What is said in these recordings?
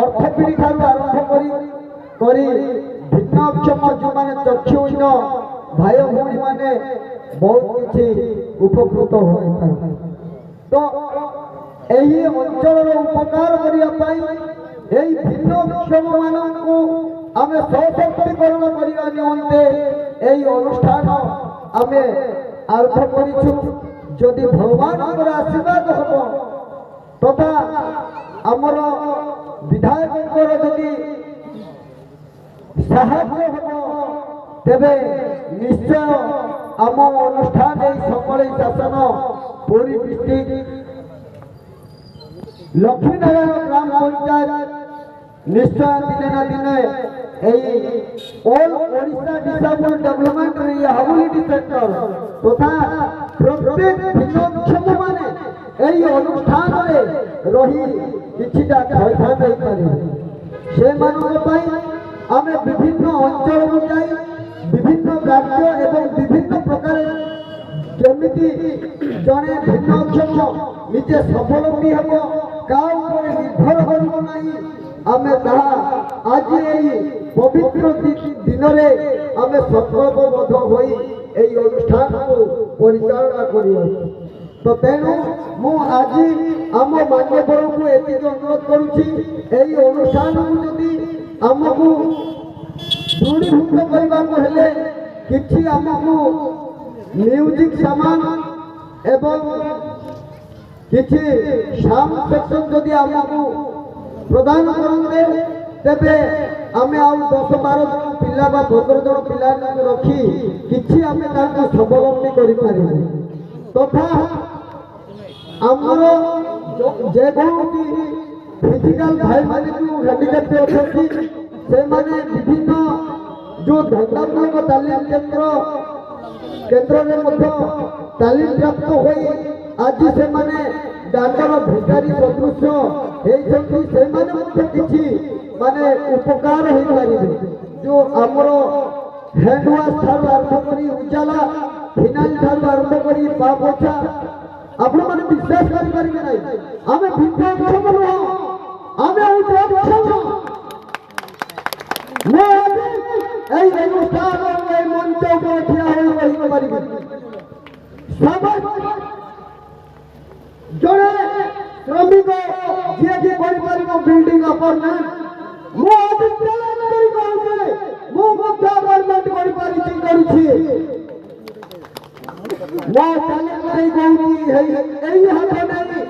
ଅର୍ଥପିଢ଼ି ଠାରୁ ଆରମ୍ଭ କରି ଭିନ୍ନକ୍ଷମ ଯେଉଁମାନେ ଚକ୍ଷୁହୀନ ଭାଇ ଭଉଣୀ ମାନେ ବହୁତ କିଛି ଉପକୃତ ହୋଇଥାନ୍ତି। ତ ଏହି ଅଞ୍ଚଳର ଉପକାର କରିବା ପାଇଁ ଏହି ଭିନ୍ନକ୍ଷମ ମାନଙ୍କୁ ଆମେ ସଶକ୍ତିକରଣ କରିବା ନିମନ୍ତେ ଏହି ଅନୁଷ୍ଠାନ ଆମେ ଆରମ୍ଭ କରିଛୁ। ଯଦି ଭଗବାନଙ୍କର ଆଶୀର୍ବାଦ ହେବ ତଥା ଆମର ବିଧାୟକଙ୍କର ଯଦି ସାହାଯ୍ୟ ହେବ ତେବେ ନିଶ୍ଚୟ ଆମ ଅନୁଷ୍ଠାନ ଏହି ସମଲେଇ ଶାସନ ପୁରୀ ଡିଷ୍ଟ୍ରିକ୍ଟ ଲକ୍ଷ୍ମୀନାରାୟଣ ଗ୍ରାମ ପଞ୍ଚାୟତ ନିଶ୍ଚୟ ଦିନେ ନା ଦିନେ এই all Odisha disabled development rehabilitation centre তথা প্রত্যেক ভিন্নক্ষম মানে এই অনুষ্ঠানে রহি কিছুটা ক্ষয়ক্ষতি হইপারে সেମାନଙ୍କ ପାଇଁ ଆମେ বিভিন্ন ଅଞ୍ଚଳକୁ ଯାଇ বিভিন্ন ରାଜ୍ୟ ଏବଂ ବିଭିନ୍ନ ପ୍ରକାର କେମିତି ଜଣେ ଭିନ୍ନକ୍ଷମ ନିଜେ ସ୍ୱାବଲମ୍ବୀ ହେବ କାହା ଉପରେ ନିର୍ଭର କରିବ ନାହିଁ ଆମେ ତାହା ଆଜି ଏହି ପବିତ୍ର ଦିନରେ ଆମେ ସଂକଳ୍ପବଦ୍ଧ ହୋଇ ଏହି ଅନୁଷ୍ଠାନକୁ ପରିଚାଳନା କରିଅଛୁ। ତ ତେଣୁ ମୁଁ ଆଜି ଆମ ମାନ୍ୟବରଙ୍କୁ ଏତିକି ଅନୁରୋଧ କରୁଛି ଏହି ଅନୁଷ୍ଠାନକୁ ଯଦି ଆମକୁ ଦୃଢ଼ୀଭୂତ କରିବାକୁ ହେଲେ କିଛି ଆମକୁ ମ୍ୟୁଜିକ୍ ସାମାନ ଏବଂ କିଛି ସାଉଣ୍ଡ ସେକ୍ସନ ଯଦି ଆମକୁ ପ୍ରଦାନ କରନ୍ତେ ତେବେ ଆମେ ଆଉ 10-12 ଜଣ ପିଲା ବା 15 ଜଣ ପିଲାଙ୍କୁ ରଖି କିଛି ଆମେ ତାଙ୍କୁ ସ୍ୱାବଲମ୍ବୀ କରିପାରିବୁ। ତଥା ଆମର ଯେକୌଣସି ଫିଜିକାଲ ଭାଇମାନେ ଯେଉଁ ହ୍ୟାଣ୍ଡିକ୍ୟାପ୍ଟ ଅଛନ୍ତି ସେମାନେ ବିଭିନ୍ନ ଯେଉଁ ଧନ୍ଦାମୂଳକ ତାଲିମ କେନ୍ଦ୍ରରେ ମଧ୍ୟ ତାଲିମ ପ୍ରାପ୍ତ ହୋଇ ଆଜି ସେମାନେ ଦାଣ୍ଡର ଭିକାରୀ ସଦୃଶ ହେଇଛନ୍ତି ସେମାନେ ମଧ୍ୟ କିଛି ମାନେ ଉପକାର ହେଇପାରିବେ। ଯେଉଁ ଆମର ହ୍ୟାଣ୍ଡ ୱାଶ ଠାରୁ ଆରମ୍ଭ କରି ଉଜାଲା ଫିନାଇଲ ଠାରୁ ଆରମ୍ଭ କରି ପା ପୋଛା ଆପଣମାନେ ବିଶ୍ୱାସ କରିପାରିବେ ନାହିଁ ଆମେ ଭିନ୍ନକ୍ଷମ ନୁହଁ ଆମେ ହଉଛୁ ଅକ୍ଷମ। ମୁଁ এই অনুষ্ঠান এই মঞ্চ উপরে ঠিয়া হয়ে କହିପାରିବି ଜଣେ ଶ୍ରମିକ ଯିଏକି କରିପାରିବ ବିଲ୍ଡିଂ ଅପାର୍ଟମେଣ୍ଟ ମୁଁ ଆଜି ଚ୍ୟାଲେଞ୍ଜ କରି କହୁଛି ମୁଁ ମଧ୍ୟ ଅପାର୍ଟମେଣ୍ଟ କରିପାରିଛି କରୁଛି ମୁଁ ଚ୍ୟାଲେଞ୍ଜ କରି କହୁଛି ଏହି ହାତ ନେଇ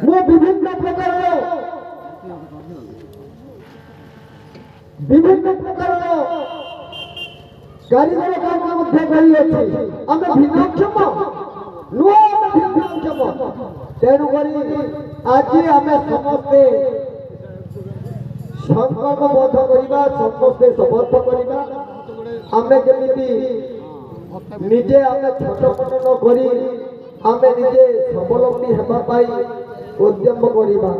ମୁଁ ବିଭିନ୍ନ ପ୍ରକାରର କାରିଗର କାମ ମଧ୍ୟ କରିଅଛି ଆମେ ଭିନ୍ନକ୍ଷମ ନୁହଁ ଆମେ ଭିନ୍ନକ୍ଷମ। ତେଣୁକରି ଆଜି ଆମେ ସମସ୍ତେ ସଂକଳ୍ପବଦ୍ଧ କରିବା ସମସ୍ତେ ଶପଥ କରିବା ଆମେ କେମିତି ନିଜେ ଆମେ ଛଟପଟ ନ କରି ଆମେ ନିଜେ ସ୍ୱାବଲମ୍ବୀ ହେବା ପାଇଁ ଉଦ୍ୟମ କରିବା।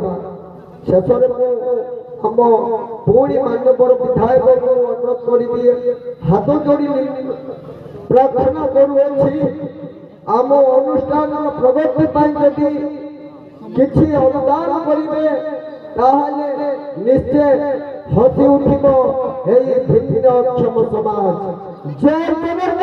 ଶେଷରେ ମୁଁ ଆମ ପୁଣି ମାନ୍ୟବର ବିଧାୟକଙ୍କୁ ଅନୁରୋଧ କରିଦିଏ ହାତ ଯୋଡ଼ି ପ୍ରାର୍ଥନା କରୁଅଛି ଆମ ଅନୁଷ୍ଠାନର ପ୍ରଗତି ପାଇଁ ଯଦି କିଛି ଅନୁଦାନ କରିବେ ତାହେଲେ ନିଶ୍ଚୟ ହସି ଉଠିବ ଏହି ଭିନ୍ନକ୍ଷମ ସମାଜ। ଜୟ ଜଗନ୍ନାଥ।